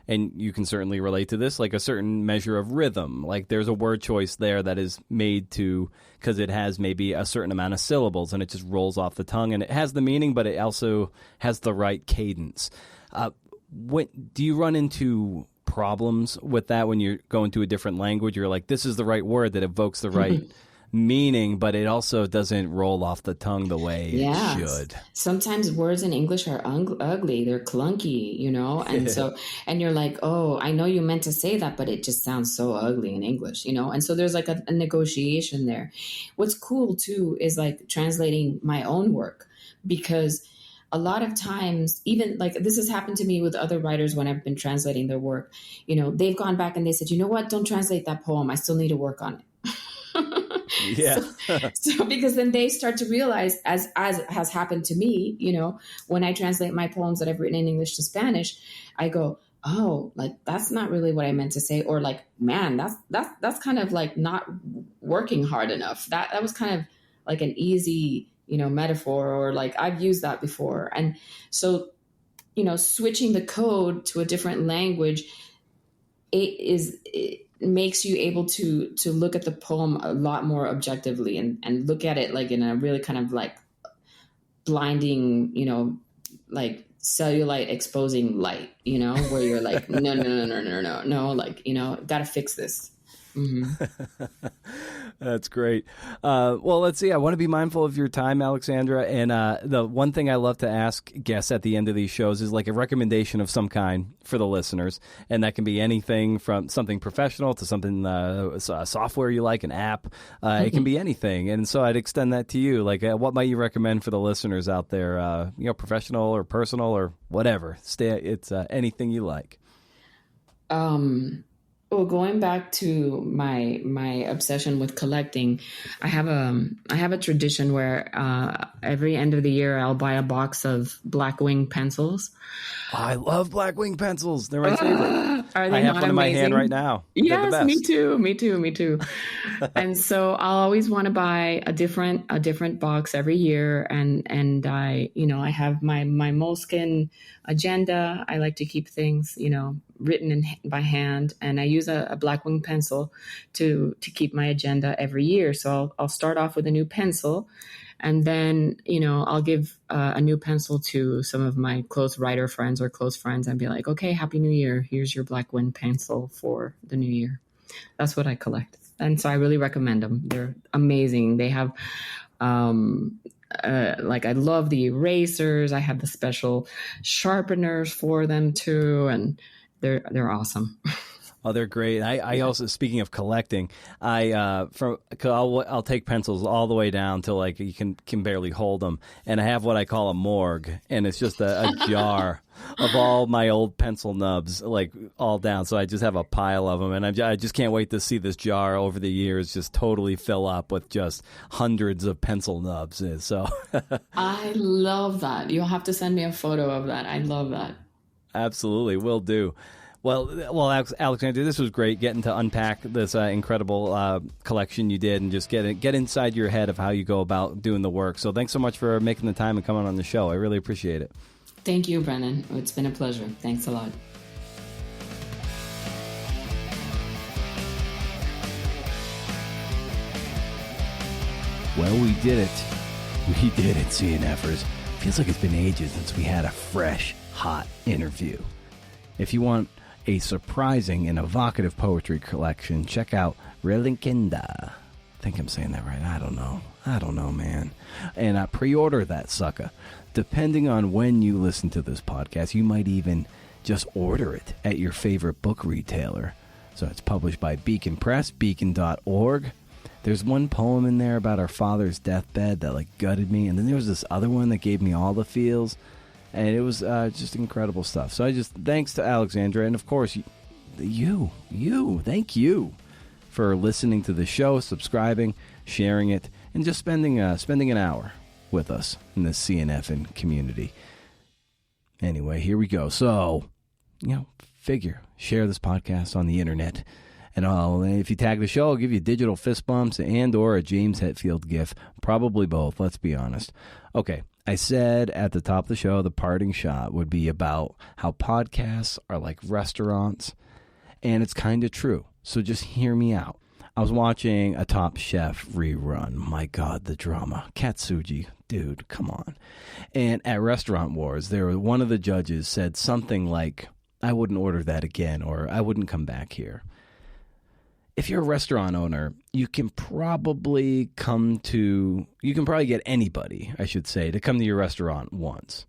and you can certainly relate to this, like a certain measure of rhythm. Like there's a word choice there that is made because it has maybe a certain amount of syllables and it just rolls off the tongue and it has the meaning, but it also has the right cadence. Do you run into problems with that when you're going to a different language? You're like, this is the right word that evokes the right meaning, but it also doesn't roll off the tongue the way it should. Sometimes words in English are ugly. They're clunky, and so, and you're like, oh, I know you meant to say that, but it just sounds so ugly in English, and so there's like a negotiation there. What's cool too is like translating my own work, because a lot of times, even like this has happened to me with other writers when I've been translating their work, they've gone back and they said, you know what, don't translate that poem. I still need to work on it. Yeah. So because then they start to realize, as has happened to me, when I translate my poems that I've written in English to Spanish, I go, oh, like that's not really what I meant to say, or like, man, that's kind of like not working hard enough. That was kind of like an easy, metaphor, or like I've used that before. And so, switching the code to a different language, it makes you able to look at the poem a lot more objectively and look at it like in a really kind of like blinding, like cellulite exposing light, where you're like, no, like, gotta fix this. Mm-hmm. That's great. Well, let's see. I want to be mindful of your time, Alexandra. And the one thing I love to ask guests at the end of these shows is like a recommendation of some kind for the listeners. And that can be anything from something professional to something, software you like, an app. It can be anything. And so I'd extend that to you. Like, what might you recommend for the listeners out there? Professional or personal or whatever. It's anything you like. Well, going back to my obsession with collecting, I have a tradition where every end of the year I'll buy a box of black wing pencils. Oh, I love black wing pencils. They're my favorite. Are they I have not one in my amazing? hand right now. Yes, me too. And so I'll always want to buy a different box every year, and I have my Moleskine agenda. I like to keep things written by hand, and I use a black wing pencil to keep my agenda every year. So I'll start off with a new pencil, and then, I'll give a new pencil to some of my close writer friends or close friends and be like, okay, Happy New Year. Here's your black wing pencil for the new year. That's what I collect. And so I really recommend them. They're amazing. They have, I love the erasers. I have the special sharpeners for them too. And they're awesome. Oh, they're great. I also, speaking of collecting, I'll take pencils all the way down till like you can barely hold them, and I have what I call a morgue, and it's just a jar of all my old pencil nubs, like all down. So I just have a pile of them, and I just can't wait to see this jar over the years just totally fill up with just hundreds of pencil nubs. And so I love that. You'll have to send me a photo of that. I love that. Absolutely, will do. Well, Alexandra, this was great getting to unpack this incredible collection you did and just get inside your head of how you go about doing the work. So thanks so much for making the time and coming on the show. I really appreciate it. Thank you, Brennan. It's been a pleasure. Thanks a lot. Well, we did it. We did it, CNFers. Feels like it's been ages since we had a fresh, hot interview. If you want a surprising and evocative poetry collection, check out Relinquenda. I think I'm saying that right. I don't know, man. And pre-order that sucker. Depending on when you listen to this podcast, you might even just order it at your favorite book retailer. So it's published by Beacon Press, beacon.org. There's one poem in there about our father's deathbed that gutted me, and then there was this other one that gave me all the feels. And it was just incredible stuff. So thanks to Alexandra, and of course, thank you for listening to the show, subscribing, sharing it, and just spending an hour with us in the CNF community. Anyway, here we go. So, share this podcast on the internet, and if you tag the show, I'll give you digital fist bumps and/or a James Hetfield gif. Probably both. Let's be honest. Okay. I said at the top of the show, the parting shot would be about how podcasts are like restaurants, and it's kind of true. So just hear me out. I was watching a Top Chef rerun. My God, the drama. Katsuji, dude, come on. And at Restaurant Wars, one of the judges said something like, I wouldn't order that again, or I wouldn't come back here. If you're a restaurant owner, you can probably get anybody, I should say, to come to your restaurant once.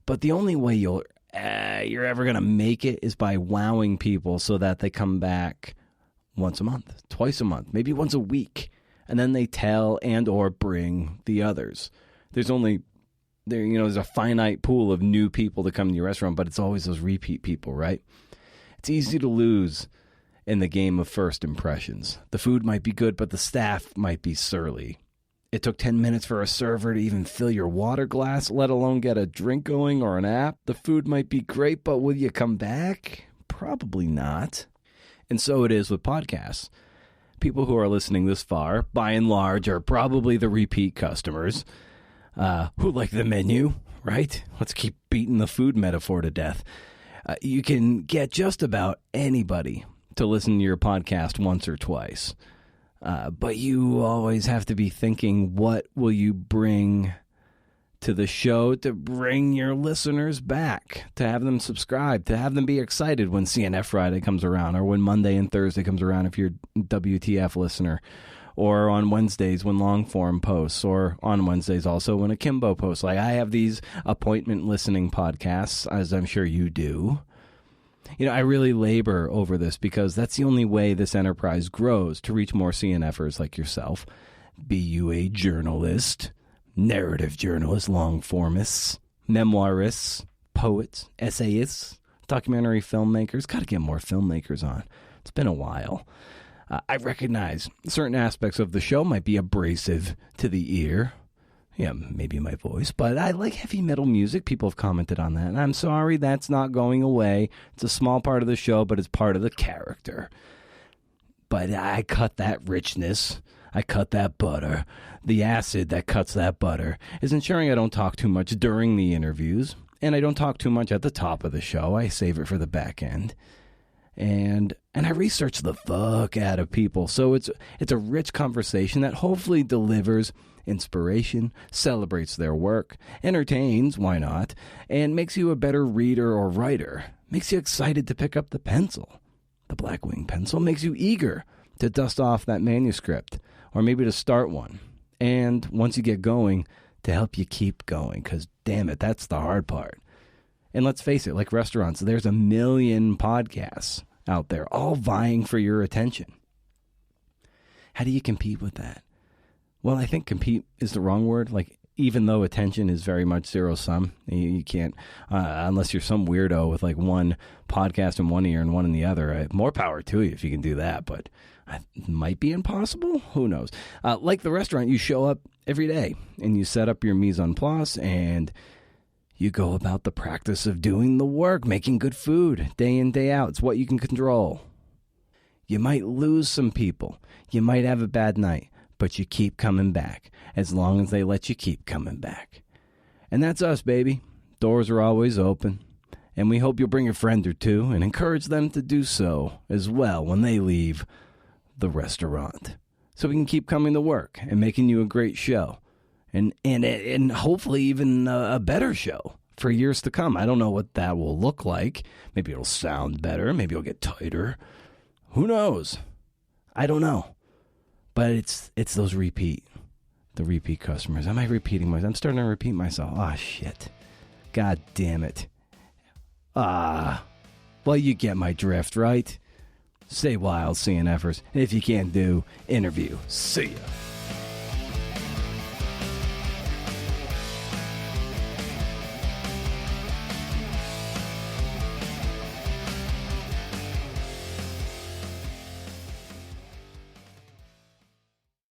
But the only way you're ever going to make it is by wowing people so that they come back once a month, twice a month, maybe once a week. And then they tell and or bring the others. There's a finite pool of new people to come to your restaurant, but it's always those repeat people, right? It's easy to lose in the game of first impressions. The food might be good, but the staff might be surly. It took 10 minutes for a server to even fill your water glass, let alone get a drink going or an app. The food might be great, but will you come back? Probably not. And so it is with podcasts. People who are listening this far, by and large, are probably the repeat customers who like the menu, right? Let's keep beating the food metaphor to death. You can get just about anybody to listen to your podcast once or twice. But you always have to be thinking, what will you bring to the show to bring your listeners back, to have them subscribe, to have them be excited when CNF Friday comes around, or when Monday and Thursday comes around if you're a WTF listener, or on Wednesdays when Longform posts, or on Wednesdays also when Akimbo posts. I have these appointment listening podcasts, as I'm sure you do. I really labor over this because that's the only way this enterprise grows to reach more CNFers like yourself. Be you a journalist, narrative journalist, long-formists, memoirists, poets, essayists, documentary filmmakers. Got to get more filmmakers on. It's been a while. I recognize certain aspects of the show might be abrasive to the ear. Yeah, maybe my voice, but I like heavy metal music. People have commented on that, and I'm sorry that's not going away. It's a small part of the show, but it's part of the character. But I cut that richness. I cut that butter. The acid that cuts that butter is ensuring I don't talk too much during the interviews, and I don't talk too much at the top of the show. I save it for the back end. and I research the fuck out of people. So it's a rich conversation that hopefully delivers inspiration, celebrates their work, entertains, why not, and makes you a better reader or writer, makes you excited to pick up the pencil. The Blackwing pencil makes you eager to dust off that manuscript, or maybe to start one. And once you get going, to help you keep going, because damn it, that's the hard part. And let's face it, like restaurants, there's a million podcasts out there, all vying for your attention. How do you compete with that? Well, I think compete is the wrong word. Like, even though attention is very much zero-sum, you can't, unless you're some weirdo with like one podcast in one ear and one in the other. More power to you if you can do that, but it might be impossible. Who knows? Like the restaurant, you show up every day and you set up your mise en place and you go about the practice of doing the work, making good food day in, day out. It's what you can control. You might lose some people. You might have a bad night, but you keep coming back as long as they let you keep coming back. And that's us, baby. Doors are always open. And we hope you'll bring a friend or two and encourage them to do so as well when they leave the restaurant. So we can keep coming to work and making you a great show. And hopefully even a better show for years to come. I don't know what that will look like. Maybe it'll sound better. Maybe it'll get tighter. Who knows? I don't know. But it's those repeat customers. Am I repeating myself? I'm starting to repeat myself. Ah, shit. God damn it. Well, you get my drift, right? Stay wild, CNFers. If you can't do, interview. See ya.